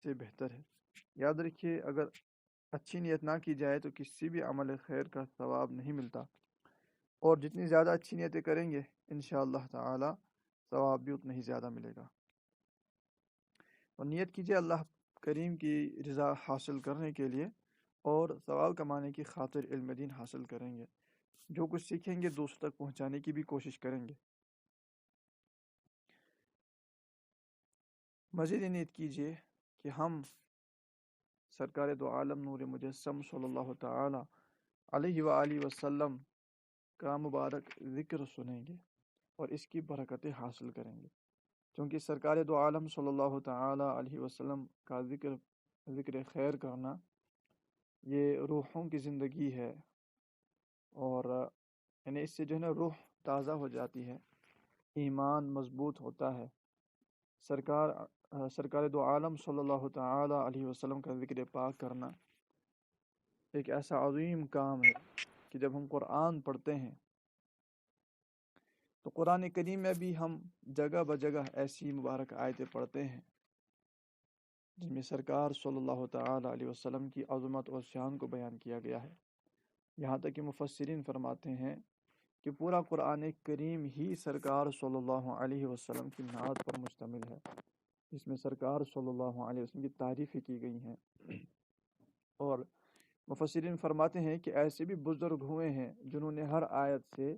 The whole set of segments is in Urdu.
سے بہتر ہے۔ یاد رکھیے، اگر اچھی نیت نہ کی جائے تو کسی بھی عمل خیر کا ثواب نہیں ملتا، اور جتنی زیادہ اچھی نیتیں کریں گے انشاءاللہ تعالی ثواب بھی اتنا ہی زیادہ ملے گا۔ اور نیت کیجیے اللہ کریم کی رضا حاصل کرنے کے لیے اور ثواب کمانے کی خاطر علم دین حاصل کریں گے۔ جو کچھ سیکھیں گے دوسروں تک پہنچانے کی بھی کوشش کریں گے۔ مزید نیت کیجیے کہ ہم سرکار دو عالم نور مجسم صلی اللہ تعالی علیہ وآلہ وسلم کا مبارک ذکر سنیں گے اور اس کی برکتیں حاصل کریں گے، کیونکہ سرکار دو عالم صلی اللہ تعالی علیہ وسلم کا ذکر خیر کرنا یہ روحوں کی زندگی ہے، اور یعنی اس سے جو ہے نا روح تازہ ہو جاتی ہے، ایمان مضبوط ہوتا ہے۔ سرکار دو عالم صلی اللہ تعالی علیہ وسلم کا ذکر پاک کرنا ایک ایسا عظیم کام ہے کہ جب ہم قرآن پڑھتے ہیں تو قرآن کریم میں بھی ہم جگہ بجگہ ایسی مبارک آیتیں پڑھتے ہیں جن میں سرکار صلی اللہ تعالی علیہ وسلم کی عظمت اور شان کو بیان کیا گیا ہے۔ یہاں تک کہ مفسرین فرماتے ہیں کہ پورا قرآن کریم ہی سرکار صلی اللہ علیہ وسلم کی نعت پر مشتمل ہے، جس میں سرکار صلی اللہ علیہ وسلم کی تعریفیں کی گئی ہیں۔ اور مفسرین فرماتے ہیں کہ ایسے بھی بزرگ ہوئے ہیں جنہوں نے ہر آیت سے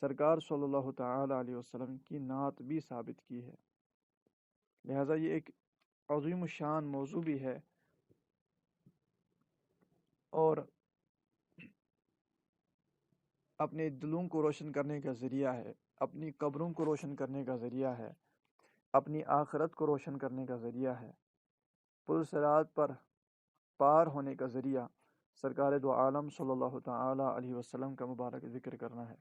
سرکار صلی اللہ تعالی علیہ وسلم کی نعت بھی ثابت کی ہے۔ لہٰذا یہ ایک عظیم الشان موضوع بھی ہے، اور اپنے دلوں کو روشن کرنے کا ذریعہ ہے، اپنی قبروں کو روشن کرنے کا ذریعہ ہے، اپنی آخرت کو روشن کرنے کا ذریعہ ہے، پرصراط پر پار ہونے کا ذریعہ سرکار دو عالم صلی اللہ تعالی علیہ وسلم کا مبارک ذکر کرنا ہے۔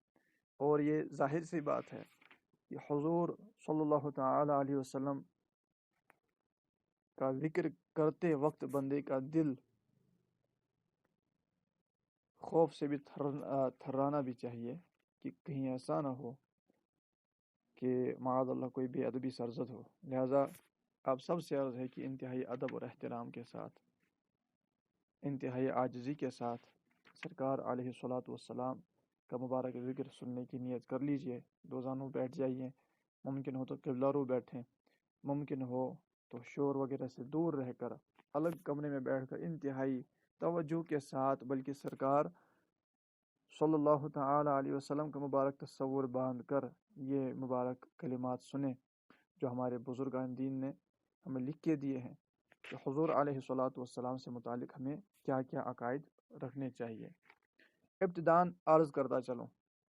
اور یہ ظاہر سی بات ہے کہ حضور صلی اللہ تعالی علیہ وسلم کا ذکر کرتے وقت بندے کا دل خوف سے بھی تھرانا بھی چاہیے کہ کہیں ایسا نہ ہو کہ معاذ اللہ کوئی بے ادبی سرزد ہو۔ لہٰذا آپ سب سے عرض ہے کہ انتہائی ادب اور احترام کے ساتھ، انتہائی عاجزی کے ساتھ سرکار علیہ الصلاۃ والسلام کا مبارک ذکر سننے کی نیت کر لیجئے۔ دو زانوں بیٹھ جائیے، ممکن ہو تو قبلہ رو بیٹھیں، ممکن ہو تو شور وغیرہ سے دور رہ کر الگ کمرے میں بیٹھ کر انتہائی توجہ کے ساتھ، بلکہ سرکار صلی اللہ تعالی علیہ وسلم کا مبارک تصور باندھ کر یہ مبارک کلمات سنیں جو ہمارے بزرگان دین نے ہمیں لکھ کے دیے ہیں کہ حضور علیہ الصلاۃ والسلام سے متعلق ہمیں کیا کیا عقائد رکھنے چاہیے۔ ابتداً عرض کرتا چلوں،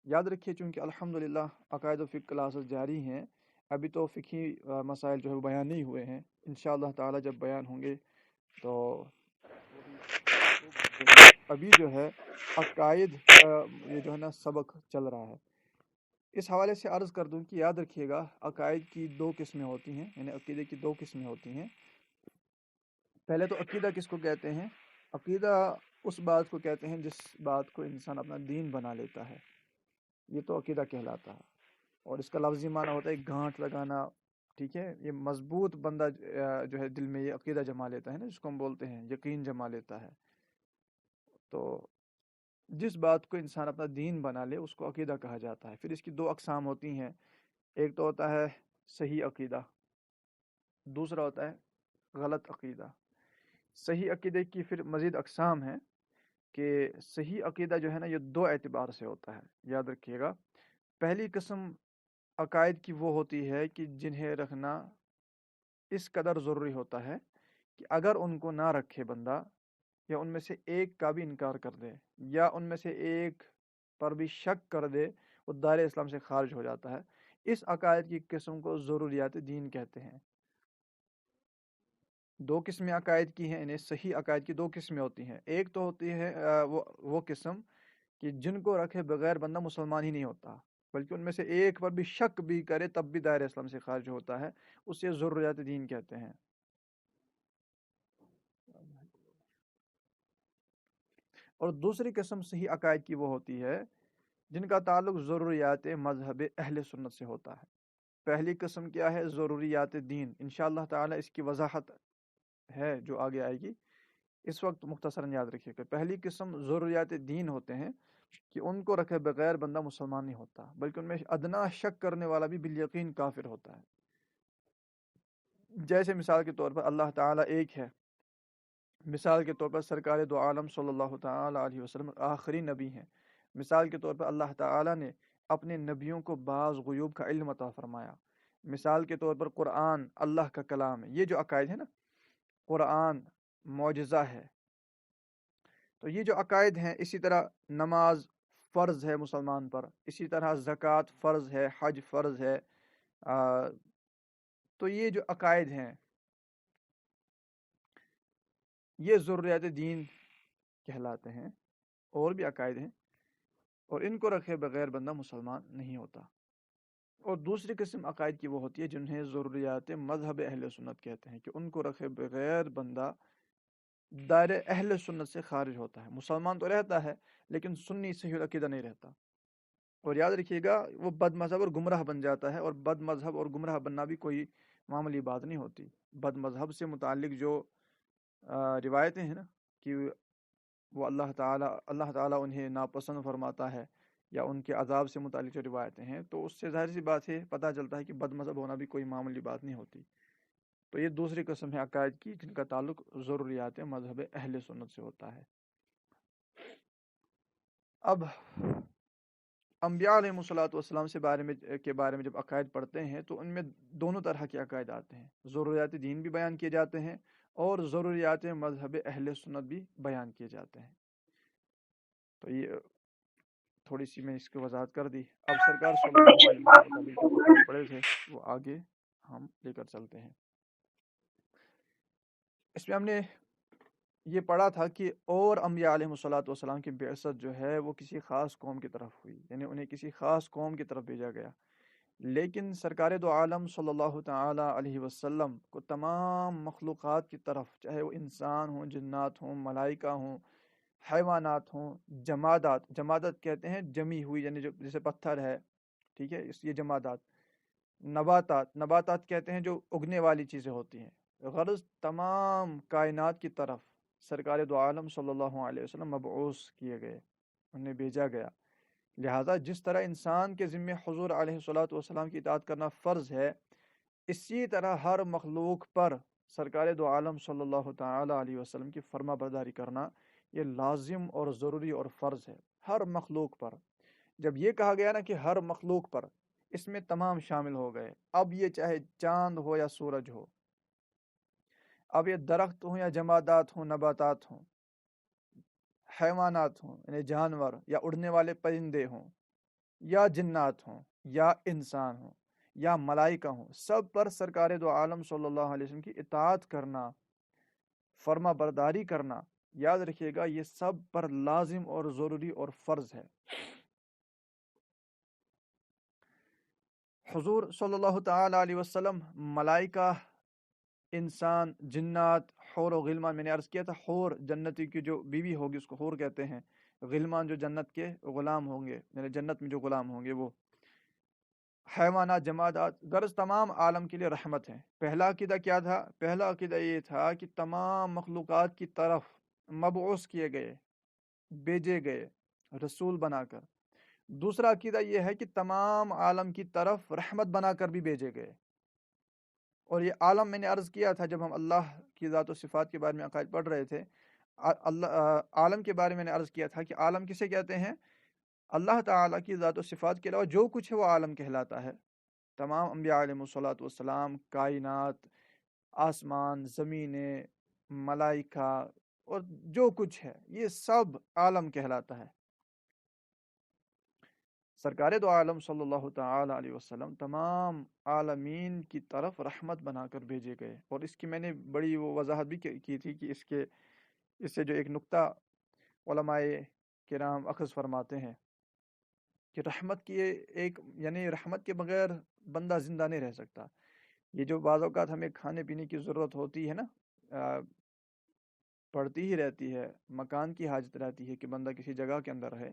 یاد رکھیے چونکہ الحمدللہ عقائد و فقہ کلاسز جاری ہیں، ابھی تو فقہی مسائل جو ہے وہ بیان نہیں ہوئے ہیں، انشاءاللہ تعالی جب بیان ہوں گے تو ابھی جو ہے عقائد یہ جو ہے نا سبق چل رہا ہے۔ اس حوالے سے عرض کر دوں کہ یاد رکھیے گا عقائد کی دو قسمیں ہوتی ہیں، یعنی عقیدے کی دو قسمیں ہوتی ہیں۔ پہلے تو عقیدہ کس کو کہتے ہیں؟ عقیدہ اس بات کو کہتے ہیں جس بات کو انسان اپنا دین بنا لیتا ہے، یہ تو عقیدہ کہلاتا ہے، اور اس کا لفظی معنی ہوتا ہے گانٹھ لگانا، ٹھیک ہے؟ یہ مضبوط بندہ جو ہے دل میں یہ عقیدہ جما لیتا ہے نا، جس کو ہم بولتے ہیں یقین جما لیتا ہے۔ تو جس بات کو انسان اپنا دین بنا لے اس کو عقیدہ کہا جاتا ہے۔ پھر اس کی دو اقسام ہوتی ہیں، ایک تو ہوتا ہے صحیح عقیدہ، دوسرا ہوتا ہے غلط عقیدہ۔ صحیح عقیدے کی پھر مزید اقسام ہیں کہ صحیح عقیدہ جو ہے نا یہ دو اعتبار سے ہوتا ہے، یاد رکھیے گا۔ پہلی قسم عقائد کی وہ ہوتی ہے کہ جنہیں رکھنا اس قدر ضروری ہوتا ہے کہ اگر ان کو نہ رکھے بندہ، یا ان میں سے ایک کا بھی انکار کر دے، یا ان میں سے ایک پر بھی شک کر دے، وہ دائرہ اسلام سے خارج ہو جاتا ہے۔ اس عقائد کی قسم کو ضروریات دین کہتے ہیں۔ دو قسمیں عقائد کی ہیں، یعنی صحیح عقائد کی دو قسمیں ہوتی ہیں۔ ایک تو ہوتی ہے وہ قسم کہ جن کو رکھے بغیر بندہ مسلمان ہی نہیں ہوتا، بلکہ ان میں سے ایک پر بھی شک بھی کرے تب بھی دائرہ اسلام سے خارج ہوتا ہے، اسے ضروریات دین کہتے ہیں۔ اور دوسری قسم صحیح عقائد کی وہ ہوتی ہے جن کا تعلق ضروریات مذہب اہل سنت سے ہوتا ہے۔ پہلی قسم کیا ہے؟ ضروریات دین۔ انشاءاللہ تعالی اس کی وضاحت ہے جو آگے آئے گی، اس وقت مختصراً یاد رکھیے کہ پہلی قسم ضروریات دین ہوتے ہیں کہ ان کو رکھے بغیر بندہ مسلمان نہیں ہوتا، بلکہ ان میں ادنا شک کرنے والا بھی بالیقین کافر ہوتا ہے۔ جیسے مثال کے طور پر اللہ تعالیٰ ایک ہے، مثال کے طور پر سرکار دو عالم صلی اللہ تعالیٰ علیہ وسلم آخری نبی ہیں، مثال کے طور پر اللہ تعالیٰ نے اپنے نبیوں کو بعض غیوب کا علم عطا فرمایا، مثال کے طور پر قرآن اللہ کا کلام ہے۔ یہ جو عقائد ہے نا، قرآن معجزہ ہے، تو یہ جو عقائد ہیں، اسی طرح نماز فرض ہے مسلمان پر، اسی طرح زکوٰۃ فرض ہے، حج فرض ہے، تو یہ جو عقائد ہیں یہ ضروریات دین کہلاتے ہیں، اور بھی عقائد ہیں، اور ان کو رکھے بغیر بندہ مسلمان نہیں ہوتا۔ اور دوسری قسم عقائد کی وہ ہوتی ہے جنہیں ضروریات مذہب اہل سنت کہتے ہیں، کہ ان کو رکھے بغیر بندہ دائرہ اہل سنت سے خارج ہوتا ہے، مسلمان تو رہتا ہے لیکن سنی صحیح العقیدہ نہیں رہتا۔ اور یاد رکھیے گا وہ بد مذہب اور گمراہ بن جاتا ہے، اور بد مذہب اور گمراہ بننا بھی کوئی معمولی بات نہیں ہوتی۔ بد مذہب سے متعلق جو روایتیں ہیں نا کہ وہ اللہ تعالیٰ انہیں ناپسند فرماتا ہے، یا ان کے عذاب سے متعلق جو روایتیں ہیں، تو اس سے ظاہر سی بات ہے پتہ چلتا ہے کہ بد مذہب ہونا بھی کوئی معمولی بات نہیں ہوتی۔ تو یہ دوسری قسم ہے عقائد کی جن کا تعلق ضروریات مذہب اہل سنت سے ہوتا ہے۔ اب انبیاء علیہ الصلوۃ والسلام کے بارے میں جب عقائد پڑھتے ہیں تو ان میں دونوں طرح کے عقائد آتے ہیں، ضروریات دین بھی بیان کیے جاتے ہیں اور ضروریات مذہب اہل سنت بھی بیان کیے جاتے ہیں۔ تو یہ تھوڑی سی میں اس کی وضاحت کر دی۔ اب سرکار صلی اللہ علیہ وسلم کے جو عقائد پڑھے تھے وہ آگے ہم لے کر چلتے ہیں۔ اس میں ہم نے یہ پڑھا تھا کہ اور انبیاء علیہ الصلوۃ والسلام کی بعثت جو ہے وہ کسی خاص قوم کی طرف ہوئی، یعنی انہیں کسی خاص قوم کی طرف بھیجا گیا، لیکن سرکار دو عالم صلی اللہ تعالی علیہ وسلم کو تمام مخلوقات کی طرف، چاہے وہ انسان ہوں، جنات ہوں، ملائکہ ہوں، حیوانات ہوں، جمادات کہتے ہیں جمی ہوئی، یعنی جو جیسے پتھر ہے، ٹھیک ہے، یہ جمادات، نباتات کہتے ہیں جو اگنے والی چیزیں ہوتی ہیں، غرض تمام کائنات کی طرف سرکار دو عالم صلی اللہ علیہ وسلم مبعوث کیے گئے، انہیں بھیجا گیا۔ لہٰذا جس طرح انسان کے ذمہ حضور علیہ الصلوۃ والسلام کی اطاعت کرنا فرض ہے، اسی طرح ہر مخلوق پر سرکار دو عالم صلی اللہ تعالی علیہ وسلم کی فرما برداری کرنا یہ لازم اور ضروری اور فرض ہے، ہر مخلوق پر۔ جب یہ کہا گیا نا کہ ہر مخلوق پر، اس میں تمام شامل ہو گئے، اب یہ چاہے چاند ہو یا سورج ہو، اب یہ درخت ہوں یا جمادات ہوں، نباتات ہوں، حیوانات ہوں یعنی جانور، یا اڑنے والے پرندے ہوں، یا جنات ہوں، یا انسان ہوں، یا ملائکہ ہوں، سب پر سرکار دو عالم صلی اللہ علیہ وسلم کی اطاعت کرنا، فرما برداری کرنا، یاد رکھیے گا یہ سب پر لازم اور ضروری اور فرض ہے۔ حضور صلی اللہ تعالی علیہ وسلم ملائکہ، انسان، جنات، حور و غلمان، میں نے عرض کیا تھا حور جنتی کی جو بیوی ہوگی اس کو حور کہتے ہیں، غلمان جو جنت کے غلام ہوں گے، یعنی جنت میں جو غلام ہوں گے وہ، حیوانات، جمادات، غرض تمام عالم کے لیے رحمت ہیں۔ پہلا عقیدہ کیا تھا؟ پہلا عقیدہ یہ تھا کہ تمام مخلوقات کی طرف مبعوث کیے گئے، بھیجے گئے رسول بنا کر۔ دوسرا عقیدہ یہ ہے کہ تمام عالم کی طرف رحمت بنا کر بھی بھیجے گئے۔ اور یہ عالم میں نے عرض کیا تھا جب ہم اللہ کی ذات و صفات کے بارے میں عقائد پڑھ رہے تھے، عالم کے بارے میں نے عرض کیا تھا کہ عالم کسے کہتے ہیں؟ اللہ تعالیٰ کی ذات و صفات کے علاوہ جو کچھ ہے وہ عالم کہلاتا ہے۔ تمام انبیاء علیہ الصلوۃ والسلام، کائنات، آسمان، زمینیں، ملائکہ، اور جو کچھ ہے یہ سب عالم کہلاتا ہے۔ سرکار دو عالم صلی اللہ تعالی علیہ وسلم تمام عالمین کی طرف رحمت بنا کر بھیجے گئے، اور اس کی میں نے بڑی وہ وضاحت بھی کی تھی کہ اس سے جو ایک نقطہ علماء کرام اخذ فرماتے ہیں کہ رحمت کی یعنی رحمت کے بغیر بندہ زندہ نہیں رہ سکتا۔ یہ جو بعض اوقات ہمیں کھانے پینے کی ضرورت ہوتی ہے نا، پڑتی ہی رہتی ہے، مکان کی حاجت رہتی ہے کہ بندہ کسی جگہ کے اندر رہے،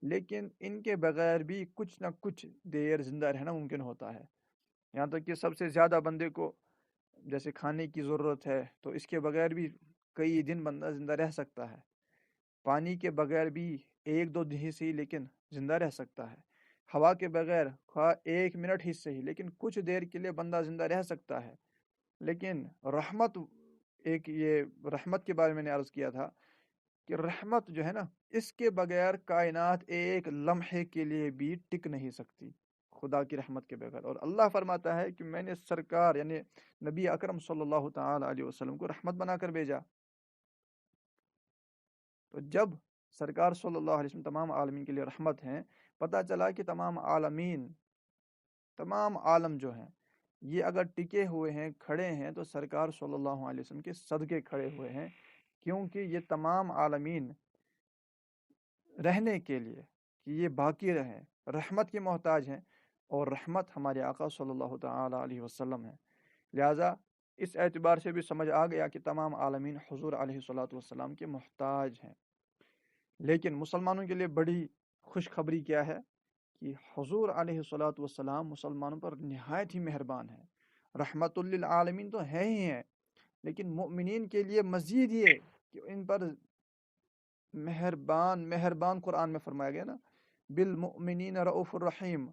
لیکن ان کے بغیر بھی کچھ نہ کچھ دیر زندہ رہنا ممکن ہوتا ہے۔ یہاں تک کہ سب سے زیادہ بندے کو جیسے کھانے کی ضرورت ہے تو اس کے بغیر بھی کئی دن بندہ زندہ رہ سکتا ہے، پانی کے بغیر بھی ایک دو دن ہی صحیح لیکن زندہ رہ سکتا ہے، ہوا کے بغیر خواہ 1 منٹ ہی صحیح لیکن کچھ دیر کے لیے بندہ زندہ رہ سکتا ہے۔ لیکن رحمت، ایک یہ رحمت کے بارے میں نے عرض کیا تھا کہ رحمت جو ہے نا، اس کے بغیر کائنات ایک لمحے کے لیے بھی ٹک نہیں سکتی خدا کی رحمت کے بغیر۔ اور اللہ فرماتا ہے کہ میں نے سرکار یعنی نبی اکرم صلی اللہ تعالی علیہ وسلم کو رحمت بنا کر بھیجا۔ تو جب سرکار صلی اللہ علیہ وسلم تمام عالمین کے لیے رحمت ہیں، پتہ چلا کہ تمام عالمین، تمام عالم جو ہیں یہ اگر ٹکے ہوئے ہیں، کھڑے ہیں، تو سرکار صلی اللہ علیہ وسلم کے صدقے کھڑے ہوئے ہیں، کیونکہ یہ تمام عالمین رہنے کے لیے کہ یہ باقی رہیں رحمت کے محتاج ہیں، اور رحمت ہمارے آقا صلی اللہ تعالی علیہ وسلم ہے۔ لہٰذا اس اعتبار سے بھی سمجھ آ گیا کہ تمام عالمین حضور علیہ الصلوۃ والسلام کے محتاج ہیں۔ لیکن مسلمانوں کے لیے بڑی خوشخبری کیا ہے کہ حضور علیہ الصلوۃ والسلام مسلمانوں پر نہایت ہی مہربان ہیں، رحمت للعالمین تو ہے ہی ہیں، لیکن مؤمنین کے لیے مزید یہ کہ ان پر مہربان قرآن میں فرمایا گیا نا، بالمؤمنین رؤوف الرحیم،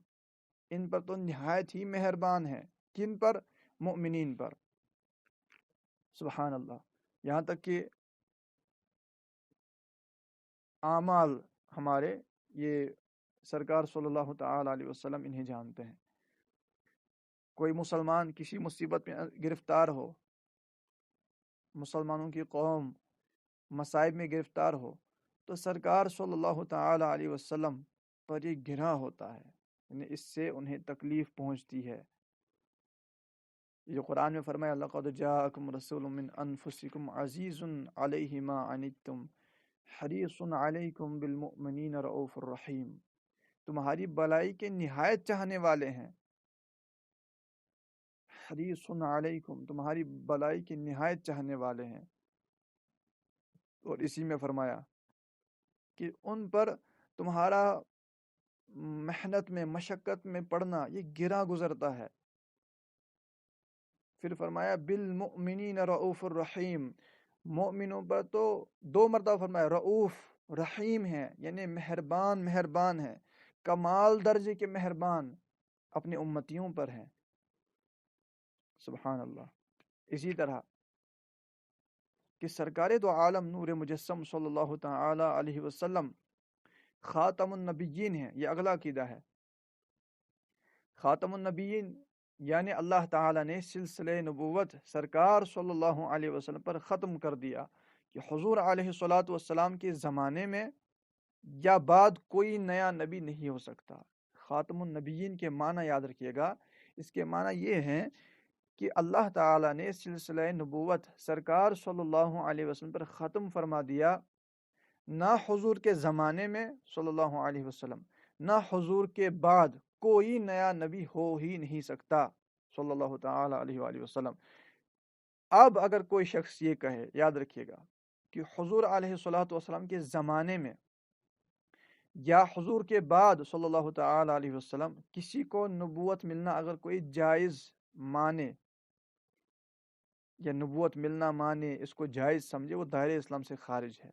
ان پر تو نہایت ہی مہربان ہے۔ کن پر؟ مؤمنین پر۔ سبحان اللہ، یہاں تک کہ اعمال ہمارے یہ سرکار صلی اللہ تعالی علیہ وسلم انہیں جانتے ہیں۔ کوئی مسلمان کسی مصیبت میں گرفتار ہو، مسلمانوں کی قوم مصائب میں گرفتار ہو، تو سرکار صلی اللہ تعالی علیہ وسلم پر یہ گرا ہوتا ہے، یعنی اس سے انہیں تکلیف پہنچتی ہے۔ یہ قرآن میں فرمایا لقد جاءکم رسول من انفسکم عزیز علیہ ما عنتم حریص علیکم بالمؤمنین رؤوف الرحیم، تمہاری بلائی کے نہایت چاہنے والے ہیں، حریص علیکم، تمہاری بلائی کے نہایت چاہنے والے ہیں۔ اور اسی میں فرمایا کہ ان پر تمہارا محنت میں، مشقت میں پڑنا یہ گرا گزرتا ہے۔ پھر فرمایا بالمؤمنین رؤوف الرحیم، مومنوں پر تو 2 مرتبہ فرمایا رؤوف، رحیم ہے، یعنی مہربان ہے، کمال درجے کے مہربان اپنے امتیوں پر ہیں۔ سبحان اللہ۔ اسی طرح کہ سرکار دو عالم نور مجسم صلی اللہ تعالی علیہ وسلم خاتم النبیین ہیں، یہ اگلا عقیدہ ہے۔ خاتم النبیین یعنی اللہ تعالیٰ نے سلسلہ نبوت سرکار صلی اللہ علیہ وسلم پر ختم کر دیا کہ حضور علیہ الصلوۃ والسلام کے زمانے میں یا بعد کوئی نیا نبی نہیں ہو سکتا۔ خاتم النبیین کے معنی یاد رکھیے گا، اس کے معنی یہ ہیں کہ اللہ تعالیٰ نے سلسلہ نبوت سرکار صلی اللہ علیہ وسلم پر ختم فرما دیا، نہ حضور کے زمانے میں صلی اللہ علیہ وسلم، نہ حضور کے بعد کوئی نیا نبی ہو ہی نہیں سکتا صلی اللہ تعالی علیہ وآلہ وسلم۔ اب اگر کوئی شخص یہ کہے، یاد رکھیے گا کہ حضور علیہ الصلوۃ والسلام کے زمانے میں یا حضور کے بعد صلی اللہ تعالی علیہ وسلم کسی کو نبوت ملنا اگر کوئی جائز مانے یا نبوت ملنا مانے، اس کو جائز سمجھے، وہ دائرہ اسلام سے خارج ہے۔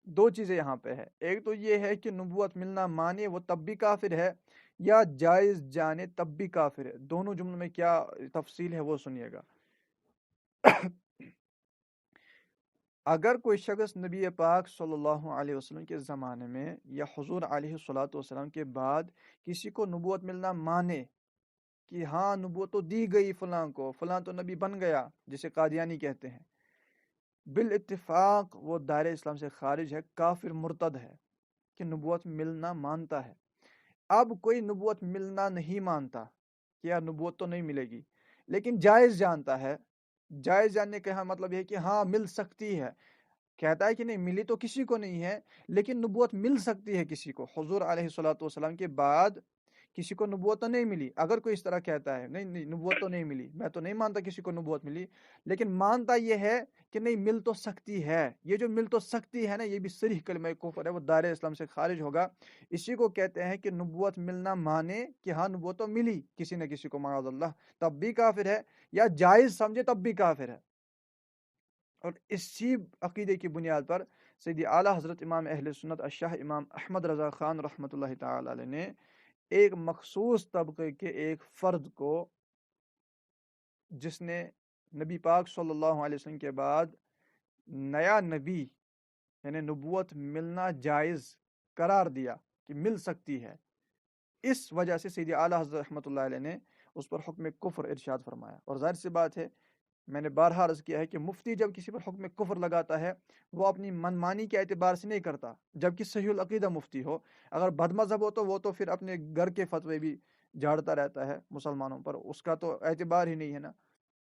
2 چیزیں یہاں پہ ہے، ایک تو یہ ہے کہ نبوت ملنا مانے وہ تب بھی کافر ہے، یا جائز جانے تب بھی کافر ہے۔ دونوں جملوں میں کیا تفصیل ہے وہ سنیے گا۔ اگر کوئی شخص نبی پاک صلی اللہ علیہ وسلم کے زمانے میں یا حضور علیہ الصلوۃ والسلام کے بعد کسی کو نبوت ملنا مانے کہ ہاں نبوت تو دی گئی فلاں کو، فلاں تو نبی بن گیا، جسے قادیانی کہتے ہیں، بالاتفاق وہ دائرہ اسلام سے خارج ہے، کافر مرتد ہے کہ نبوت ملنا مانتا ہے۔ اب کوئی نبوت ملنا نہیں مانتا کہ یار نبوت تو نہیں ملے گی، لیکن جائز جانتا ہے، جائز جاننے کا مطلب یہ کہ ہاں مل سکتی ہے، کہتا ہے کہ نہیں ملی تو کسی کو نہیں ہے، لیکن نبوت مل سکتی ہے کسی کو۔ حضور علیہ الصلوۃ والسلام کے بعد کسی کو نبوت تو نہیں ملی، اگر کوئی اس طرح کہتا ہے نہیں نہیں نبوت تو نہیں ملی، میں تو نہیں مانتا کسی کو نبوت ملی، لیکن مانتا یہ ہے کہ نہیں مل تو سکتی ہے، یہ جو مل تو سکتی ہے نا، یہ بھی صریح کلمہ کفر ہے، وہ دائرہ اسلام سے خارج ہوگا۔ اسی کو کہتے ہیں کہ نبوت ملنا مانے کہ ہاں نبوت تو ملی کسی نہ کسی کو معاذ اللہ، تب بھی کافر ہے، یا جائز سمجھے تب بھی کافر ہے۔ اور اسی عقیدے کی بنیاد پر سیدی اعلیٰ حضرت امام اہل سنت الشاہ امام احمد رضا خان رحمۃ اللہ تعالی علیہ نے ایک مخصوص طبقے کے ایک فرد کو، جس نے نبی پاک صلی اللہ علیہ وسلم کے بعد نیا نبی یعنی نبوت ملنا جائز قرار دیا کہ مل سکتی ہے، اس وجہ سے سیدی اعلیٰ حضرت رحمۃ اللہ علیہ نے اس پر حکم کفر ارشاد فرمایا۔ اور ظاہر سی بات ہے، میں نے بارہا عرض کیا ہے کہ مفتی جب کسی پر حکم کفر لگاتا ہے وہ اپنی منمانی کے اعتبار سے نہیں کرتا، جبکہ صحیح العقیدہ مفتی ہو، اگر بد مذہب ہو تو وہ تو پھر اپنے گھر کے فتوے بھی جھاڑتا رہتا ہے مسلمانوں پر، اس کا تو اعتبار ہی نہیں ہے نا۔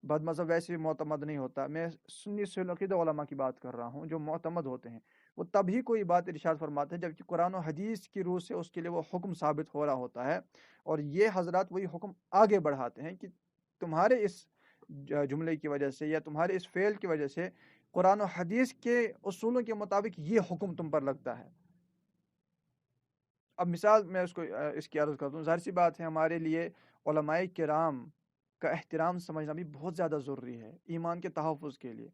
بد مذہب ویسے بھی معتمد نہیں ہوتا، میں سنی صحیح العقیدہ علماء کی بات کر رہا ہوں جو معتمد ہوتے ہیں، وہ تبھی کوئی بات ارشاد فرماتے ہیں جبکہ قرآن و حدیث کی روح سے اس کے لیے وہ حکم ثابت ہو رہا ہوتا ہے، اور یہ حضرات وہی حکم آگے بڑھاتے ہیں کہ تمہارے اس جملے کی وجہ سے یا تمہارے اس فعل کی وجہ سے قرآن و حدیث کے اصولوں کے مطابق یہ حکم تم پر لگتا ہے۔ اب مثال میں اس کی عرض کرتا ہوں، ظاہر سی بات ہے ہمارے لیے علماء کرام کا احترام سمجھنا بھی بہت زیادہ ضروری ہے ایمان کے تحفظ کے لیے۔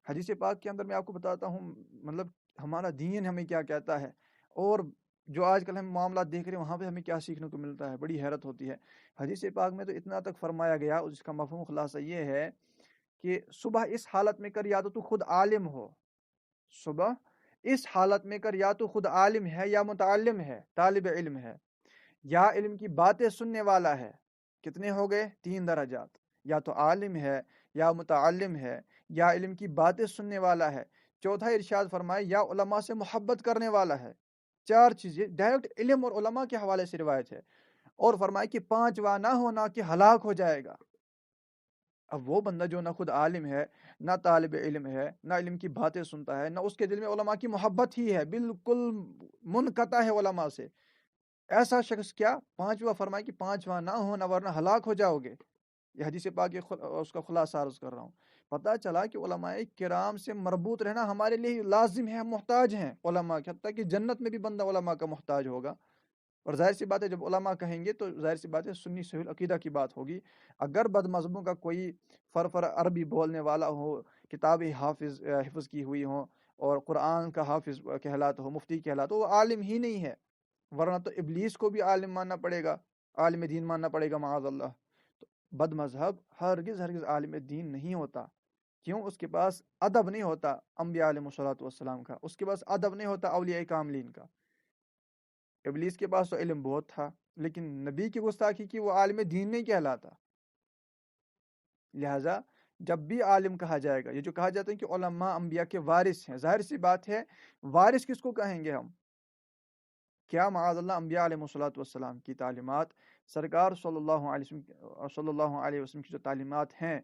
حدیث پاک کے اندر میں آپ کو بتاتا ہوں مطلب ہمارا دین ہمیں کیا کہتا ہے، اور جو آج کل ہم معاملات دیکھ رہے ہیں وہاں پہ ہمیں کیا سیکھنے کو ملتا ہے، بڑی حیرت ہوتی ہے۔ حدیث پاک میں تو اتنا تک فرمایا گیا، اس کا مفہوم خلاصہ یہ ہے کہ صبح اس حالت میں کر یا تو خود عالم ہو، صبح اس حالت میں کر یا تو خود عالم ہے یا متعلم ہے طالب علم ہے، یا علم کی باتیں سننے والا ہے۔ کتنے ہو گئے؟ 3 درجات، یا تو عالم ہے یا متعلم ہے یا علم کی باتیں سننے والا ہے۔ چوتھا ارشاد فرمائے یا علماء سے محبت کرنے والا ہے۔ 4 چیزیں ڈائریکٹ علم اور علماء کے حوالے سے روایت ہے، اور فرمائے کہ 5واں نہ ہونا کہ ہلاک ہو جائے گا۔ اب وہ بندہ جو نہ خود عالم ہے، نہ طالب علم ہے، نہ علم کی باتیں سنتا ہے، نہ اس کے دل میں علماء کی محبت ہی ہے، بالکل منقطع ہے علماء سے، ایسا شخص کیا 5واں فرمائے کہ 5واں نہ ہونا ورنہ ہلاک ہو جاؤ گے۔ یہ حدیث پاک اس کا خلاصہ عرض کر رہا ہوں۔ پتہ چلا کہ علماء کرام سے مربوط رہنا ہمارے لیے لازم ہے، محتاج ہیں علماء کے، حتیٰ کہ جنت میں بھی بندہ علماء کا محتاج ہوگا۔ اور ظاہر سی بات ہے جب علماء کہیں گے تو ظاہر سی بات ہے سنی صحیح العقیدہ کی بات ہوگی۔ اگر بد مذہبوں کا کوئی فرفر عربی بولنے والا ہو، کتابیں حفظ کی ہوئی ہوں اور قرآن کا حافظ کہلاتا ہو، مفتی کہلاتا ہو، وہ عالم ہی نہیں ہے، ورنہ تو ابلیس کو بھی عالم ماننا پڑے گا، عالم دین ماننا پڑے گا معاذ اللہ۔ تو بد مذہب ہرگز عالم دین نہیں ہوتا، کیوں؟ اس کے پاس ادب نہیں ہوتا انبیاء علیہ الصلوۃ والسلام کا، اس کے پاس ادب نہیں ہوتا اولیاء کاملین کا۔ ابلیس کے پاس تو علم بہت تھا لیکن نبی کی گستاخی کی، وہ عالم دین نہیں کہلاتا۔ لہٰذا جب بھی عالم کہا جائے گا، یہ جو کہا جاتا ہے کہ علماء انبیاء کے وارث ہیں، ظاہر سی بات ہے وارث کس کو کہیں گے ہم؟ کیا معاذ اللہ انبیاء علیہ الصلوۃ والسلام کی تعلیمات، سرکار صلی اللہ علیہ وسلم کی جو تعلیمات ہیں،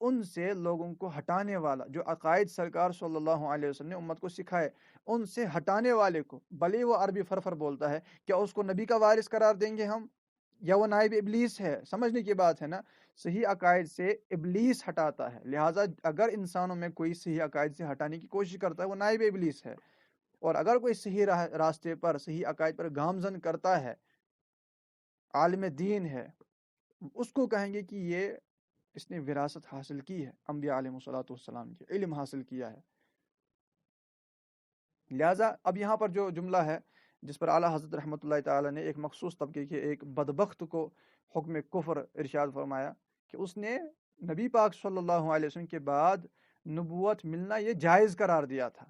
ان سے لوگوں کو ہٹانے والا، جو عقائد سرکار صلی اللہ علیہ وسلم نے امت کو سکھائے، ان سے ہٹانے والے کو، بھلے وہ عربی فرفر بولتا ہے، کیا اس کو نبی کا وارث قرار دیں گے ہم؟ یا وہ نائب ابلیس ہے؟ سمجھنے کی بات ہے نا، صحیح عقائد سے ابلیس ہٹاتا ہے، لہٰذا اگر انسانوں میں کوئی صحیح عقائد سے ہٹانے کی کوشش کرتا ہے وہ نائب ابلیس ہے، اور اگر کوئی صحیح راستے پر، صحیح عقائد پر گامزن کرتا ہے، عالم دین ہے، اس کو کہیں گے کہ یہ اس نے وراثت حاصل کی ہے انبیاء علیہ الصلوۃ والسلام کی، علم حاصل کیا ہے۔ لہٰذا اب یہاں پر جو جملہ ہے جس پر اعلیٰ حضرت رحمۃ اللہ تعالی نے ایک مخصوص طبقے کے ایک بدبخت کو حکم کفر ارشاد فرمایا کہ اس نے نبی پاک صلی اللہ علیہ وسلم کے بعد نبوت ملنا یہ جائز قرار دیا تھا۔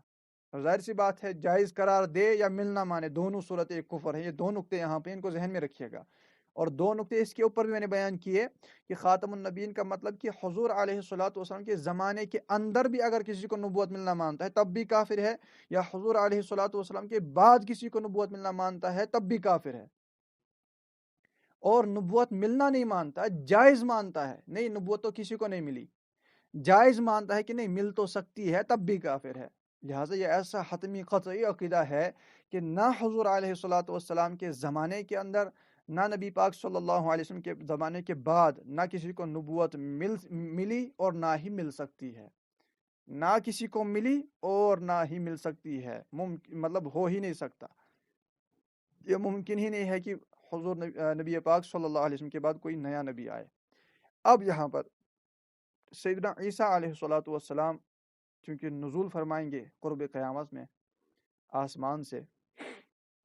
اور ظاہر سی بات ہے جائز قرار دے یا ملنا مانے دونوں صورت ایک کفر ہے، یہ 2 نقطے یہاں پہ ان کو ذہن میں رکھیے گا۔ اور 2 نقطے اس کے اوپر بھی میں نے بیان کیے کہ خاتم النبیین کا مطلب کہ حضور علیہ الصلوۃ والسلام کے زمانے کے اندر بھی اگر کسی کو نبوت ملنا مانتا ہے تب بھی کافر ہے، یا حضور علیہ الصلوۃ والسلام کے بعد کسی کو نبوت ملنا مانتا ہے تب بھی کافر ہے۔ اور نبوت ملنا نہیں مانتا، جائز مانتا ہے، نہیں نبوت تو کسی کو نہیں ملی، جائز مانتا ہے کہ نہیں مل تو سکتی ہے، تب بھی کافر ہے۔ لہٰذا یہ ایسا حتمی قطعی عقیدہ ہے کہ نہ حضور علیہ الصلوۃ والسلام کے زمانے کے اندر، نہ نبی پاک صلی اللہ علیہ وسلم کے زمانے کے بعد نہ کسی کو نبوت ملی اور نہ ہی مل سکتی ہے، نہ کسی کو ملی اور نہ ہی مل سکتی ہے، مطلب ہو ہی نہیں سکتا، یہ ممکن ہی نہیں ہے کہ حضور نبی پاک صلی اللہ علیہ وسلم کے بعد کوئی نیا نبی آئے۔ اب یہاں پر سیدنا عیسیٰ علیہ الصلوۃ والسلام چونکہ نزول فرمائیں گے قرب قیامت میں آسمان سے،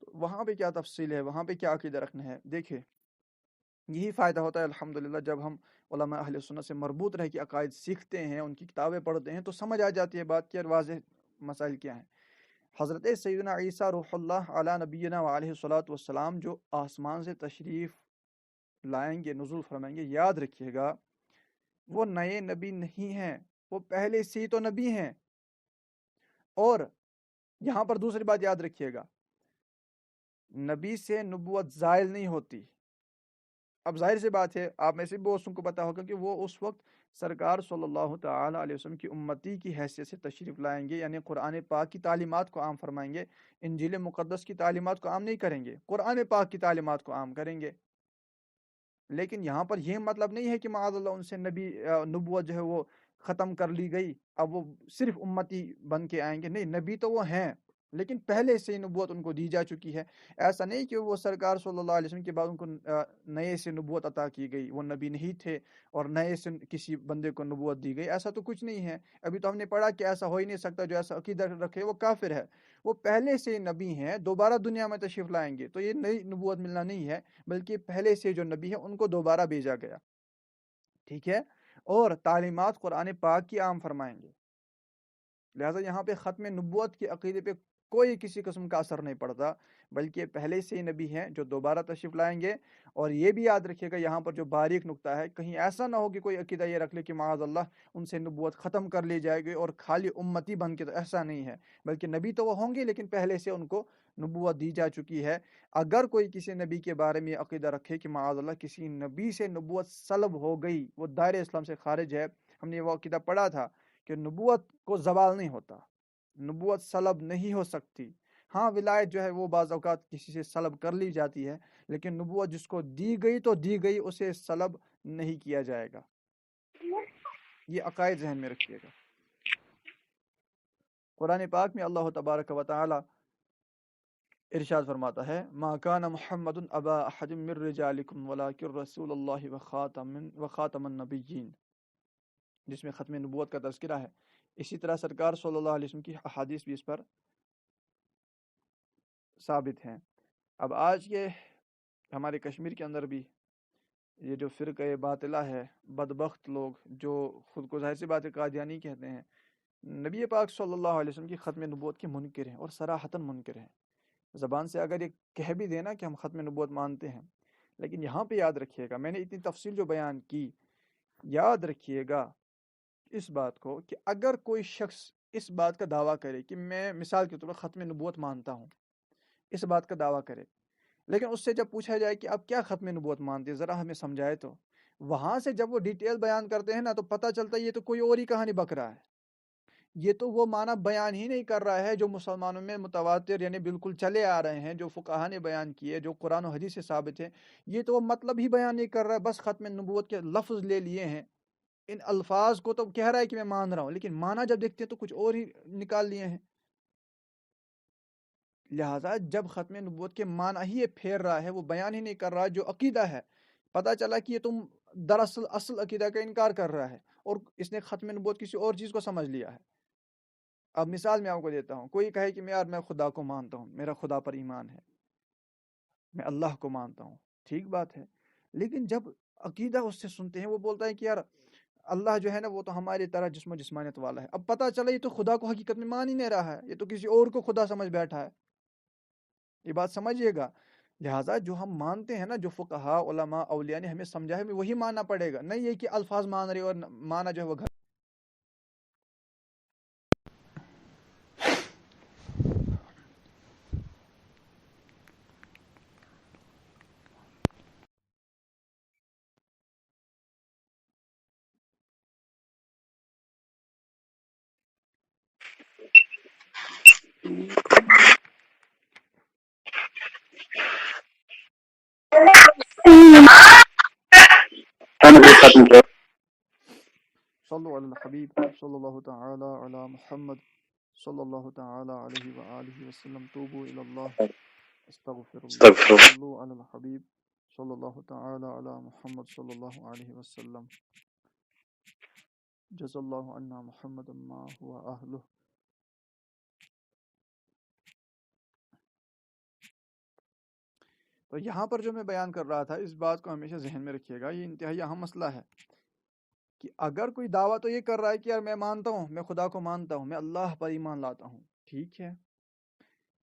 تو وہاں پہ کیا تفصیل ہے، وہاں پہ کیا عقیدہ رکھنا ہے؟ دیکھیں، یہی فائدہ ہوتا ہے الحمدللہ جب ہم علماء اہل سنت سے مربوط رہ کے عقائد سیکھتے ہیں، ان کی کتابیں پڑھتے ہیں، تو سمجھ آ جاتی ہے بات کی اور واضح مسائل کیا ہیں۔ حضرت سیدنا عیسیٰ روح اللہ علی نبینا علیہ الصلوۃ والسلام جو آسمان سے تشریف لائیں گے، نزول فرمائیں گے، یاد رکھیے گا وہ نئے نبی نہیں ہیں، وہ پہلے سے ہی تو نبی ہیں۔ اور یہاں پر دوسری بات یاد رکھیے گا، نبی سے نبوت زائل نہیں ہوتی۔ اب ظاہر سی بات ہے، آپ میں سے بہت کو پتا ہوگا کہ وہ اس وقت سرکار صلی اللہ تعالی علیہ وسلم کی امتی کی حیثیت سے تشریف لائیں گے، یعنی قرآن پاک کی تعلیمات کو عام فرمائیں گے، انجیل مقدس کی تعلیمات کو عام نہیں کریں گے، قرآن پاک کی تعلیمات کو عام کریں گے۔ لیکن یہاں پر یہ مطلب نہیں ہے کہ معاذ اللہ ان سے نبوت جو ہے وہ ختم کر لی گئی، اب وہ صرف امتی بن کے آئیں گے، نہیں، نبی تو وہ ہیں لیکن پہلے سے ہی نبوت ان کو دی جا چکی ہے۔ ایسا نہیں کہ وہ سرکار صلی اللہ علیہ وسلم کے بعد ان کو نئے سے نبوت عطا کی گئی، وہ نبی نہیں تھے اور نئے سے کسی بندے کو نبوت دی گئی، ایسا تو کچھ نہیں ہے۔ ابھی تو ہم نے پڑھا کہ ایسا ہو ہی نہیں سکتا، جو ایسا عقیدہ رکھے وہ کافر ہے۔ وہ پہلے سے نبی ہیں، دوبارہ دنیا میں تشریف لائیں گے، تو یہ نئی نبوت ملنا نہیں ہے، بلکہ پہلے سے جو نبی ہے ان کو دوبارہ بھیجا گیا، ٹھیک ہے، اور تعلیمات قرآن پاک کی عام فرمائیں گے۔ لہٰذا یہاں پہ ختم نبوت کے عقیدے پہ کوئی کسی قسم کا اثر نہیں پڑتا، بلکہ پہلے سے ہی نبی ہیں جو دوبارہ تشریف لائیں گے۔ اور یہ بھی یاد رکھیے گا یہاں پر جو باریک نقطہ ہے، کہیں ایسا نہ ہو کہ کوئی عقیدہ یہ رکھ لے کہ معاذ اللہ ان سے نبوت ختم کر لی جائے گی اور خالی امتی بن کے، تو ایسا نہیں ہے، بلکہ نبی تو وہ ہوں گے لیکن پہلے سے ان کو نبوت دی جا چکی ہے۔ اگر کوئی کسی نبی کے بارے میں عقیدہ رکھے کہ معاذ اللہ کسی نبی سے نبوت سلب ہو گئی، وہ دائرہ اسلام سے خارج ہے، ہم نے وہ عقیدہ پڑھا تھا کہ نبوت کو زوال نہیں ہوتا، نبوت سلب نہیں ہو سکتی۔ ہاں، ولایت جو ہے وہ بعض اوقات کسی سے سلب کر لی جاتی ہے، لیکن نبوت جس کو دی گئی تو دی گئی، اسے سلب نہیں کیا جائے گا۔ یہ عقائد ذہن میں رکھیے گا۔ قرآن پاک میں اللہ تبارک و تعالی ارشاد فرماتا ہے، ما کان محمد ابا احد من رجالکم ولکن رسول اللہ وخاتم النبیین، جس میں ختم نبوت کا تذکرہ ہے۔ اسی طرح سرکار صلی اللہ علیہ وسلم کی احادیث بھی اس پر ثابت ہیں۔ اب آج کے ہمارے کشمیر کے اندر بھی یہ جو فرقہ باطلہ ہے، بدبخت لوگ جو خود کو ظاہر سی بات قادیانی کہتے ہیں، نبی پاک صلی اللہ علیہ وسلم کی ختم نبوت کے منکر ہیں اور صراحتاً منکر ہیں۔ زبان سے اگر یہ کہہ بھی دینا کہ ہم ختم نبوت مانتے ہیں، لیکن یہاں پہ یاد رکھیے گا، میں نے اتنی تفصیل جو بیان کی، یاد رکھیے گا اس بات کو کہ اگر کوئی شخص اس بات کا دعویٰ کرے کہ میں مثال کے طور پر ختم نبوت مانتا ہوں، اس بات کا دعویٰ کرے، لیکن اس سے جب پوچھا جائے کہ آپ کیا ختم نبوت مانتے ہیں، ذرا ہمیں سمجھائے، تو وہاں سے جب وہ ڈیٹیل بیان کرتے ہیں نا، تو پتہ چلتا ہے یہ تو کوئی اور ہی کہانی بک رہا ہے، یہ تو وہ معنی بیان ہی نہیں کر رہا ہے جو مسلمانوں میں متواتر یعنی بالکل چلے آ رہے ہیں، جو فقہا نے بیان کیے، جو قرآن و حدیث سے ثابت ہے، یہ تو وہ مطلب ہی بیان نہیں کر رہا ہے، بس ختم نبوت کے لفظ لے لیے ہیں، ان الفاظ کو تو کہہ رہا ہے کہ میں مان رہا ہوں، لیکن معنی جب دیکھتے ہیں تو کچھ اور ہی نکال لیے ہیں۔ لہٰذا جب ختم نبوت کے معنی ہی یہ پھیر رہا ہے، وہ بیان ہی نہیں کر رہا جو عقیدہ ہے، پتہ چلا کہ یہ تم دراصل اصل عقیدہ کا انکار کر رہا ہے اور اس نے ختم نبوت کسی اور چیز کو سمجھ لیا ہے۔ اب مثال میں آپ کو دیتا ہوں، کوئی کہے کہ میں خدا کو مانتا ہوں، میرا خدا پر ایمان ہے، میں اللہ کو مانتا ہوں، ٹھیک بات ہے، لیکن جب عقیدہ اس سے سنتے ہیں، وہ بولتا ہے کہ یار اللہ جو ہے نا وہ تو ہماری طرح جسم و جسمانیت والا ہے۔ اب پتہ چلا یہ تو خدا کو حقیقت میں مان ہی نہیں رہا ہے، یہ تو کسی اور کو خدا سمجھ بیٹھا ہے۔ یہ بات سمجھیے گا۔ لہٰذا جو ہم مانتے ہیں نا، جو فقہا علماء اولیاء نے ہمیں سمجھا ہے، ہمیں وہی ماننا پڑے گا، نہیں یہ کہ الفاظ مان رہے اور مانا جو ہے وہ ختم کیا. صلو علی الحبیب صلی اللہ تعالی علی محمد صلی اللہ تعالی علیہ وآلہ وسلم. توبو الی اللہ استغفر اللہ. استغفر. صلو علی الحبیب صلی اللہ تعالی علی محمد صلی اللہ علیہ وسلم. جزا اللہ عنا محمد ما ہوا اہلہ. تو یہاں پر جو میں بیان کر رہا تھا، اس بات کو ہمیشہ ذہن میں رکھیے گا، یہ انتہائی اہم مسئلہ ہے کہ اگر کوئی دعویٰ تو یہ کر رہا ہے کہ یار میں مانتا ہوں، میں خدا کو مانتا ہوں، میں اللہ پر ایمان لاتا ہوں، ٹھیک ہے،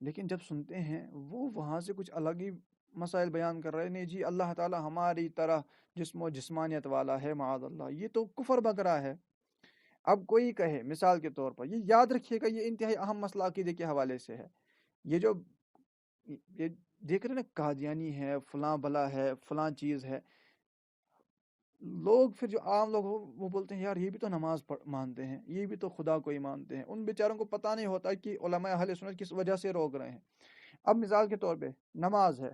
لیکن جب سنتے ہیں وہ وہاں سے کچھ الگ ہی مسائل بیان کر رہے ہیں، نہیں جی اللہ تعالی ہماری طرح جسم و جسمانیت والا ہے، معاذ اللہ، یہ تو کفر بکرا ہے. اب کوئی کہے مثال کے طور پر، یہ یاد رکھیے گا، یہ انتہائی اہم مسئلہ عقیدے کے حوالے سے ہے. یہ جو یہ دیکھ رہے نا قادیانی ہے، فلاں بلا ہے، فلاں چیز ہے، لوگ پھر جو عام لوگ وہ بولتے ہیں یار یہ بھی تو نماز مانتے ہیں، یہ بھی تو خدا کو ہی مانتے ہیں. ان بیچاروں کو پتہ نہیں ہوتا کہ علماء اہل سنت کس وجہ سے روک رہے ہیں. اب مثال کے طور پہ نماز ہے،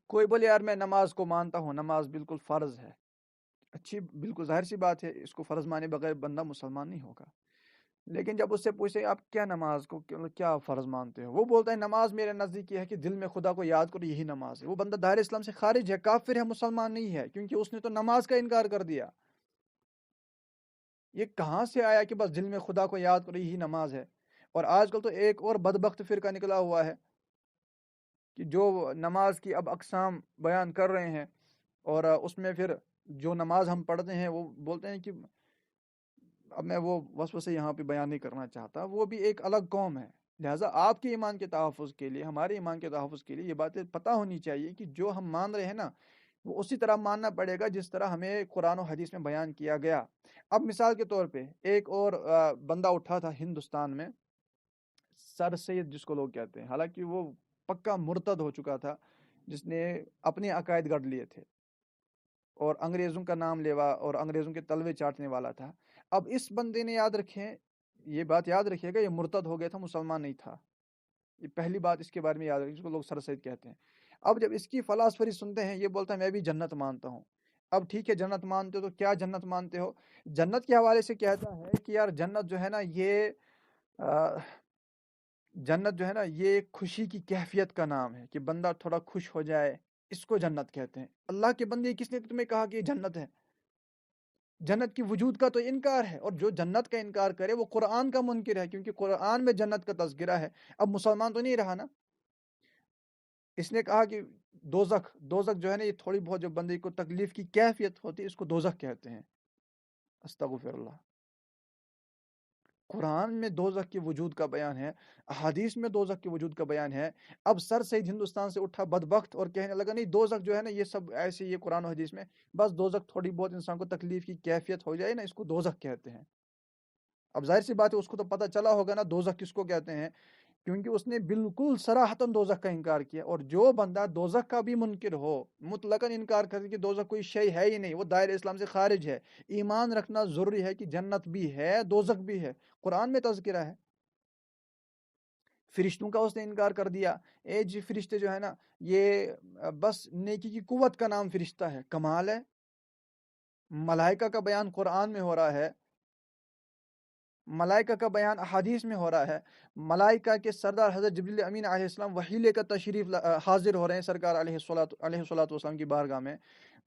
کوئی بولے یار میں نماز کو مانتا ہوں، نماز بالکل فرض ہے. اچھی بالکل ظاہر سی بات ہے، اس کو فرض مانے بغیر بندہ مسلمان نہیں ہوگا. لیکن جب اس سے پوچھتے آپ کیا نماز کو کیا فرض مانتے ہو، وہ بولتا ہے نماز میرے نزدیک یہ ہے کہ دل میں خدا کو یاد کرو، یہی نماز ہے. وہ بندہ دائرہ اسلام سے خارج ہے، کافر ہے، مسلمان نہیں ہے، کیونکہ اس نے تو نماز کا انکار کر دیا. یہ کہاں سے آیا کہ بس دل میں خدا کو یاد کرو یہی نماز ہے؟ اور آج کل تو ایک اور بدبخت فرقہ نکلا ہوا ہے کہ جو نماز کی اب اقسام بیان کر رہے ہیں، اور اس میں پھر جو نماز ہم پڑھتے ہیں وہ بولتے ہیں کہ اب میں وہ وسوسے یہاں پہ بیان نہیں کرنا چاہتا، وہ بھی ایک الگ قوم ہے. لہٰذا آپ کے ایمان کے تحفظ کے لیے، ہمارے ایمان کے تحفظ کے لیے یہ باتیں پتہ ہونی چاہیے کہ جو ہم مان رہے ہیں نا وہ اسی طرح ماننا پڑے گا جس طرح ہمیں قرآن و حدیث میں بیان کیا گیا. اب مثال کے طور پہ ایک اور بندہ اٹھا تھا ہندوستان میں، سر سید جس کو لوگ کہتے ہیں، حالانکہ وہ پکا مرتد ہو چکا تھا، جس نے اپنے عقائد گڑھ لیے تھے اور انگریزوں کا نام لیوا اور انگریزوں کے تلوے چاٹنے والا تھا. اب اس بندے نے یاد رکھیں، یہ بات یاد رکھیے گا، یہ مرتد ہو گیا تھا، مسلمان نہیں تھا. یہ پہلی بات اس کے بارے میں یاد رکھیں، جس کو لوگ سر سید کہتے ہیں. اب جب اس کی فلاسفری سنتے ہیں، یہ بولتا ہے میں بھی جنت مانتا ہوں. اب ٹھیک ہے جنت مانتے ہو تو کیا جنت مانتے ہو؟ جنت کے حوالے سے کہتا ہے کہ یار جنت جو ہے نا یہ جنت جو ہے نا یہ ایک خوشی کی کیفیت کا نام ہے، کہ بندہ تھوڑا خوش ہو جائے، اس کو جنت کہتے ہیں. اللہ کے بندے کس نے تمہیں کہا کہ یہ جنت ہے؟ جنت کی وجود کا تو انکار ہے، اور جو جنت کا انکار کرے وہ قرآن کا منکر ہے، کیونکہ قرآن میں جنت کا تذکرہ ہے. اب مسلمان تو نہیں رہا نا. اس نے کہا کہ دوزخ جو ہے نا یہ تھوڑی بہت جو بندے کو تکلیف کی کیفیت ہوتی ہے اس کو دوزخ کہتے ہیں. استغفر اللہ. قرآن میں دوزخ کے وجود کا بیان ہے، احادیث میں دوزخ کے وجود کا بیان ہے. اب سر سید ہندوستان سے اٹھا بدبخت اور کہنے لگا نہیں دوزخ جو ہے نا یہ سب ایسے، یہ قرآن و حدیث میں بس دوزخ تھوڑی بہت انسان کو تکلیف کی کیفیت ہو جائے نا اس کو دوزخ کہتے ہیں. اب ظاہر سی بات ہے اس کو تو پتہ چلا ہوگا نا دوزخ کس کو کہتے ہیں، کیونکہ اس نے بالکل صراحتاً دوزخ کا انکار کیا. اور جو بندہ دوزخ کا بھی منکر ہو، مطلقاً انکار کرے کہ دوزخ کوئی شے ہے ہی نہیں، وہ دائرہ اسلام سے خارج ہے. ایمان رکھنا ضروری ہے کہ جنت بھی ہے، دوزخ بھی ہے، قرآن میں تذکرہ ہے. فرشتوں کا اس نے انکار کر دیا، اے جی فرشتے جو ہے نا یہ بس نیکی کی قوت کا نام فرشتہ ہے، کمال ہے. ملائکہ کا بیان قرآن میں ہو رہا ہے، ملائکہ کا بیان احادیث میں ہو رہا ہے. ملائکہ کے سردار حضرت جبریل امین علیہ السلام وحی لے کر تشریف حاضر ہو رہے ہیں سرکار علیہ الصلوۃ والسلام کی بارگاہ میں.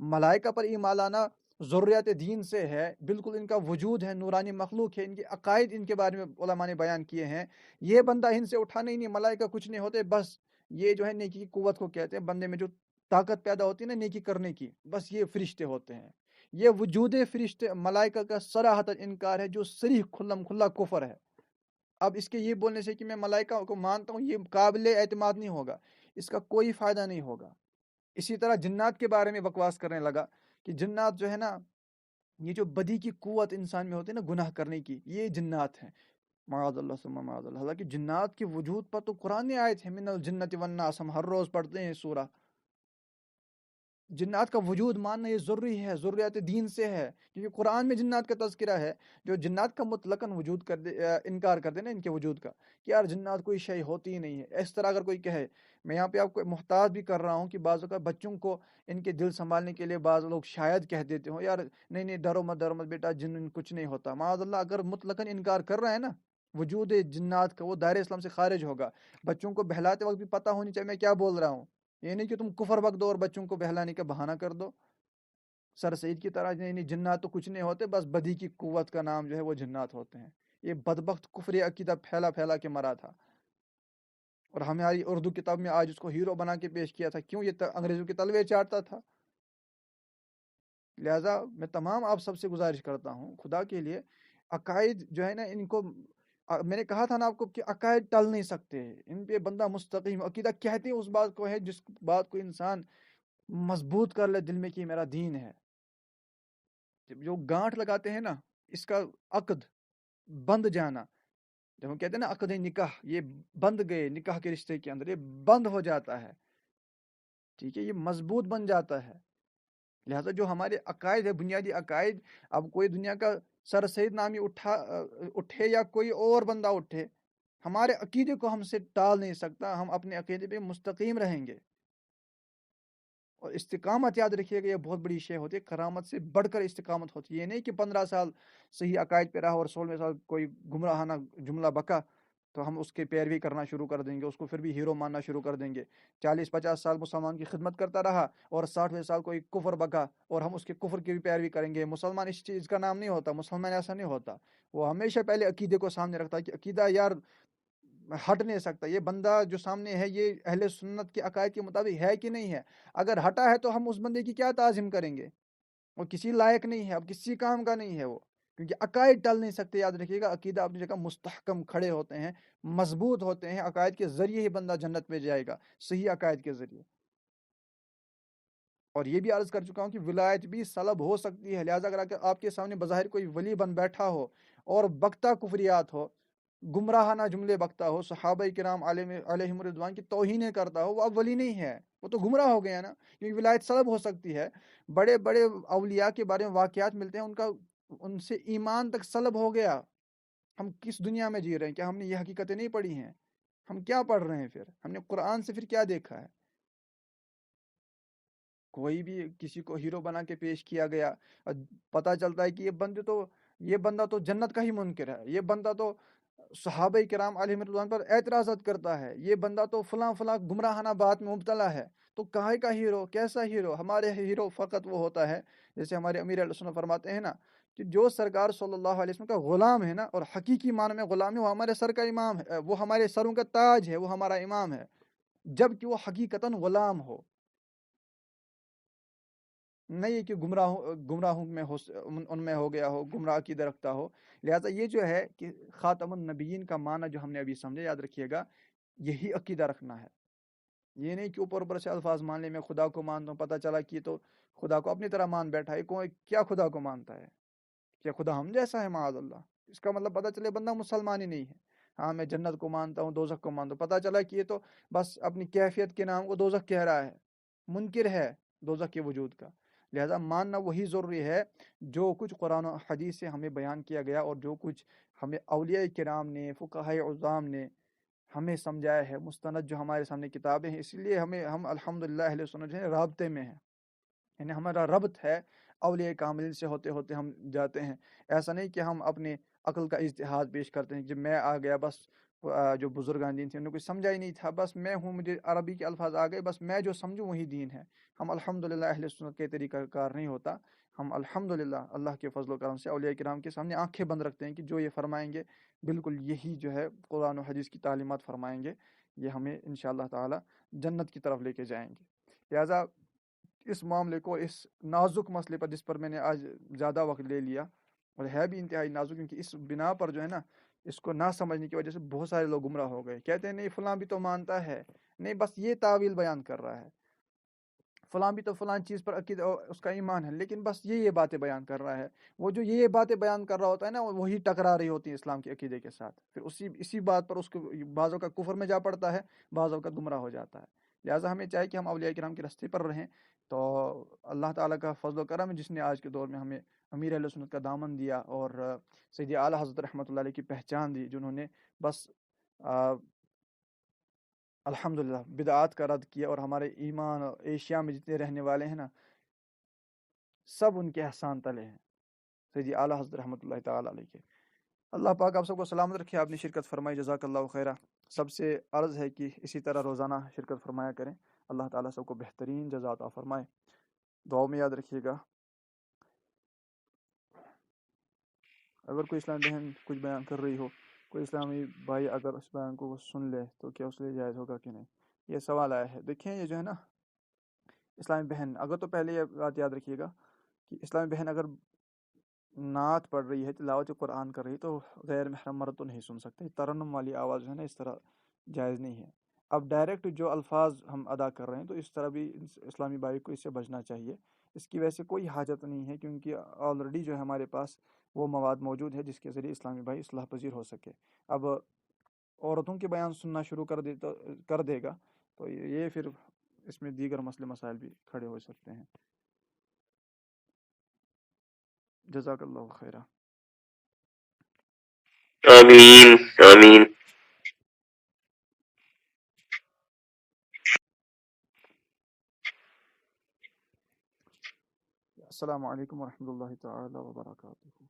ملائکہ پر ایمان لانا ضروریات دین سے ہے، بالکل ان کا وجود ہے، نورانی مخلوق ہے، ان کے عقائد ان کے بارے میں علماء نے بیان کیے ہیں. یہ بندہ ان سے اٹھا نہیں ملائکہ کچھ نہیں ہوتے، بس یہ جو ہے نیکی کی قوت کو کہتے ہیں، بندے میں جو طاقت پیدا ہوتی ہے نا نیکی کرنے کی، بس یہ فرشتے ہوتے ہیں. یہ وجود فرشتے ملائکہ کا صراحتاً انکار ہے، جو صریح کھلم کھلا کفر ہے. اب اس کے یہ بولنے سے کہ میں ملائکہ کو مانتا ہوں یہ قابل اعتماد نہیں ہوگا، اس کا کوئی فائدہ نہیں ہوگا. اسی طرح جنات کے بارے میں بکواس کرنے لگا کہ جنات جو ہے نا یہ جو بدی کی قوت انسان میں ہوتی ہے نا گناہ کرنے کی، یہ جنات ہیں. معاذ اللہ ثم معاذ اللہ. حالانکہ جنات کے وجود پر تو قرآن نے آیت ہے من الجنت والناس، ہم ہر روز پڑھتے ہیں سورہ. جنات کا وجود ماننا یہ ضروری ہے، ضروریات دین سے ہے، کیونکہ قرآن میں جنات کا تذکرہ ہے۔ جو جنات کا مطلقاً وجود کر دے، انکار کر دے نا ان کے وجود کا، کہ یار جنات کوئی شے ہوتی ہی نہیں ہے، اس طرح اگر کوئی کہے، میں یہاں پہ آپ کو محتاط بھی کر رہا ہوں کہ بعض اوقات بچوں کو ان کے دل سنبھالنے کے لیے بعض لوگ شاید کہہ دیتے ہوں یار نہیں نہیں ڈرو مت بیٹا، جن کچھ نہیں ہوتا۔ معاذ اللہ، اگر مطلقاً انکار کر رہا ہے نا وجود جنات کا، وہ دائرہ اسلام سے خارج ہوگا۔ بچوں کو بہلاتے وقت بھی پتہ ہونی چاہیے میں کیا بول رہا ہوں، یہ نہیں کہ تم کفر بک دو اور بچوں کو بہلانے کا بہانہ کر دو سر سید کی طرح، نہیں جنات تو کچھ نہیں ہوتے، بس بدی کی قوت کا نام جو ہے وہ جنات ہوتے ہیں۔ یہ بدبخت کفری عقیدہ پھیلا پھیلا کے مرا تھا، اور ہماری اردو کتاب میں آج اس کو ہیرو بنا کے پیش کیا تھا، کیوں یہ انگریزوں کے تلوے چاٹتا تھا۔ لہٰذا میں تمام آپ سب سے گزارش کرتا ہوں خدا کے لیے، عقائد جو ہے نا ان کو، میں نے کہا تھا نا آپ کو کہ عقائد ٹل نہیں سکتے، ان پہ بندہ مستقیم عقیدہ کہتے ہیں اس بات کو ہے جس بات کو انسان مضبوط کر لے دل میں کہ میرا دین ہے۔ جو گانٹھ لگاتے ہیں نا، اس کا عقد بند جانا، جب ہم کہتے ہیں نا عقد نکاح، یہ بند گئے نکاح کے رشتے کے اندر، یہ بند ہو جاتا ہے، ٹھیک ہے، یہ مضبوط بن جاتا ہے۔ لہذا جو ہمارے عقائد ہے، بنیادی عقائد، اب کوئی دنیا کا سر سید نامی اٹھے یا کوئی اور بندہ اٹھے، ہمارے عقیدے کو ہم سے ٹال نہیں سکتا، ہم اپنے عقیدے پہ مستقیم رہیں گے۔ اور استقامت یاد رکھیے گا، یہ بہت بڑی شے ہوتی ہے، کرامت سے بڑھ کر استقامت ہوتی ہے۔ یہ نہیں کہ 15 سال صحیح عقائد پہ رہا اور 16ویں سال کوئی گمراہانہ جملہ بکا تو ہم اس کے پیروی کرنا شروع کر دیں گے، اس کو پھر بھی ہیرو ماننا شروع کر دیں گے۔ 40-50 سال مسلمان کی خدمت کرتا رہا اور 60ویں سال کوئی کفر بکا اور ہم اس کے کفر کی بھی پیروی کریں گے۔ مسلمان اس چیز کا نام نہیں ہوتا، مسلمان ایسا نہیں ہوتا، وہ ہمیشہ پہلے عقیدے کو سامنے رکھتا ہے کہ عقیدہ یار ہٹ نہیں سکتا، یہ بندہ جو سامنے ہے یہ اہل سنت کے عقائد کے مطابق ہے کہ نہیں ہے۔ اگر ہٹا ہے تو ہم اس بندے کی کیا تعظیم کریں گے، وہ کسی لائق نہیں ہے، اب کسی کام کا نہیں ہے وہ، کیونکہ عقائد ٹل نہیں سکتے۔ یاد رکھیے گا، عقیدہ اپنی جگہ مستحکم کھڑے ہوتے ہیں، مضبوط ہوتے ہیں، عقائد کے ذریعے ہی بندہ جنت میں جائے گا، صحیح عقائد کے ذریعے۔ اور یہ بھی عرض کر چکا ہوں کہ ولایت بھی سلب ہو سکتی ہے، لہٰذا اگر آپ کے سامنے بظاہر کوئی ولی بن بیٹھا ہو اور بکتا کفریات ہو، گمراہانہ جملے بکتا ہو، صحابہ کرام علیہم رضوان کی توہینیں کرتا ہو، وہ اب ولی نہیں ہے، وہ تو گمراہ ہو گیا نا، کیونکہ ولایت سلب ہو سکتی ہے۔ بڑے بڑے اولیاء کے بارے میں واقعات ملتے ہیں، ان سے ایمان تک سلب ہو گیا۔ ہم کس دنیا میں جی رہے ہیں؟ کیا ہم نے یہ حقیقتیں نہیں پڑھی ہیں؟ ہم کیا پڑھ رہے ہیں پھر؟ ہم نے قرآن سے پھر کیا دیکھا ہے؟ کوئی بھی کسی کو ہیرو بنا کے پیش کیا گیا، پتہ چلتا ہے کہ یہ بندہ تو جنت کا ہی منکر ہے، یہ بندہ تو صحابہ کرام علیہ رضوان پر اعتراضات کرتا ہے، یہ بندہ تو فلاں فلاں گمراہانہ بات میں مبتلا ہے، تو کہے کا ہیرو؟ کیسا ہیرو؟ ہمارے ہیرو فقط وہ ہوتا ہے، جیسے ہمارے امیر علیہ السلام فرماتے ہیں نا کہ جو سرکار صلی اللہ علیہ وسلم کا غلام ہے نا، اور حقیقی معنی میں غلام ہے، وہ ہمارے سر کا امام ہے، وہ ہمارے سروں کا تاج ہے، وہ ہمارا امام ہے، جب کہ وہ حقیقتاً غلام ہو، نہیں کہ گمراہوں میں ان میں ہو گیا ہو، گمراہ کی درختہ ہو۔ لہٰذا یہ جو ہے کہ خاتم النبیین کا معنی جو ہم نے ابھی سمجھے، یاد رکھیے گا، یہی عقیدہ رکھنا ہے۔ یہ نہیں کہ اوپر سے الفاظ مان لے، میں خدا کو مانتا ہوں، پتہ چلا کہ تو خدا کو اپنی طرح مان بیٹھا ہے، کیا خدا کو مانتا ہے؟ کیا خدا ہم جیسا ہے؟ معاذ اللہ، اس کا مطلب پتہ چلے بندہ مسلمان ہی نہیں ہے۔ ہاں میں جنت کو مانتا ہوں، دوزخ کو مانتا ہوں، پتہ چلا کہ یہ تو بس اپنی کیفیت کے نام کو دوزخ کہہ رہا ہے، منکر ہے دوزخ کے وجود کا۔ لہذا ماننا وہی ضروری ہے جو کچھ قرآن و حدیث سے ہمیں بیان کیا گیا، اور جو کچھ ہمیں اولیاء کرام نے، فقہاء عظام نے ہمیں سمجھایا ہے، مستند جو ہمارے سامنے کتابیں ہیں۔ اس لیے ہم الحمدللہ اہل سنت جو ہے رابطے میں ہیں، یعنی ہمارا ربط ہے اولیاء کاملین سے، ہوتے ہوتے ہم جاتے ہیں۔ ایسا نہیں کہ ہم اپنے عقل کا اجتہاد پیش کرتے ہیں، جب میں آ گیا بس جو بزرگان دین تھے انہوں نے کچھ سمجھا ہی نہیں تھا، بس میں ہوں، مجھے عربی کے الفاظ آ گئے، بس میں جو سمجھوں وہی دین ہے۔ ہم الحمدللہ اہل سنت کے طریقہ کار نہیں ہوتا، ہم الحمدللہ اللہ کے فضل و کرم سے اولیاء کرام کے سامنے آنکھیں بند رکھتے ہیں کہ جو یہ فرمائیں گے بالکل یہی جو ہے قرآن و حدیث کی تعلیمات فرمائیں گے، یہ ہمیں انشاءاللہ تعالی جنت کی طرف لے کے جائیں گے۔ لہٰذا اس معاملے کو، اس نازک مسئلے پر جس پر میں نے آج زیادہ وقت لے لیا، اور ہے بھی انتہائی نازک، کیونکہ اس بنا پر جو ہے نا، اس کو نہ سمجھنے کی وجہ سے بہت سارے لوگ گمراہ ہو گئے، کہتے ہیں نہیں فلاں بھی تو مانتا ہے، نہیں بس یہ تعویل بیان کر رہا ہے، فلاں بھی تو فلاں چیز پر عقیدہ اس کا ایمان ہے، لیکن بس یہ باتیں بیان کر رہا ہے۔ وہ جو یہ باتیں بیان کر رہا ہوتا ہے نا، وہی ٹکرا رہی ہوتی ہے اسلام کے عقیدے کے ساتھ، پھر اسی بات پر اس کو بعضوں کا کفر میں جا پڑتا ہے، بعضوں کا گمراہ ہو جاتا ہے۔ لہٰذا ہمیں چاہیے کہ ہم اولیاء کرام کے راستے پر رہیں. تو اللہ تعالیٰ کا فضل و کرم ہے جس نے آج کے دور میں ہمیں امیر اہل سنت کا دامن دیا اور سیدی اعلیٰ حضرت رحمۃ اللہ علیہ کی پہچان دی، جنہوں نے بس الحمدللہ بدعات کا رد کیا، اور ہمارے ایمان ایشیا میں جتنے رہنے والے ہیں نا، سب ان کے احسان تلے ہیں سیدی اعلیٰ حضرت رحمۃ اللہ تعالیٰ علیہ کے. اللہ پاک آپ سب کو سلامت رکھے. آپ نے شرکت فرمائی، جزاک اللہ خیرہ. سب سے عرض ہے کہ اسی طرح روزانہ شرکت فرمایا کریں. اللہ تعالیٰ سب کو بہترین جزا عطا فرمائے. دعاؤں میں یاد رکھیے گا. اگر کوئی اسلام بہن کچھ بیان کر رہی ہو، کوئی اسلامی بھائی اگر اس بیان کو سن لے تو کیا اس لیے جائز ہوگا کہ نہیں، یہ سوال آیا ہے. دیکھیں یہ جو ہے نا اسلامی بہن، اگر تو پہلے یہ بات یاد رکھیے گا کہ اسلامی بہن اگر نعت پڑھ رہی ہے، تلاوت قرآن کر رہی ہے، تو غیر محرم مرد تو نہیں سن سکتے. ترنم والی آواز جو ہے نا اس طرح جائز نہیں ہے. اب ڈائریکٹ جو الفاظ ہم ادا کر رہے ہیں تو اس طرح بھی اسلامی بھائی کو اس سے بچنا چاہیے. اس کی وجہ سے کوئی حاجت نہیں ہے، کیونکہ آلریڈی جو ہے ہمارے پاس وہ مواد موجود ہے جس کے ذریعے اسلامی بھائی اصلاح پذیر ہو سکے. اب عورتوں کے بیان سننا شروع کر دے گا تو یہ پھر اس میں دیگر مسئلے مسائل بھی کھڑے ہو سکتے ہیں. جزاک اللہ خیرہ. آمین آمین. السلام علیکم ورحمۃ اللہ تعالی وبرکاتہ.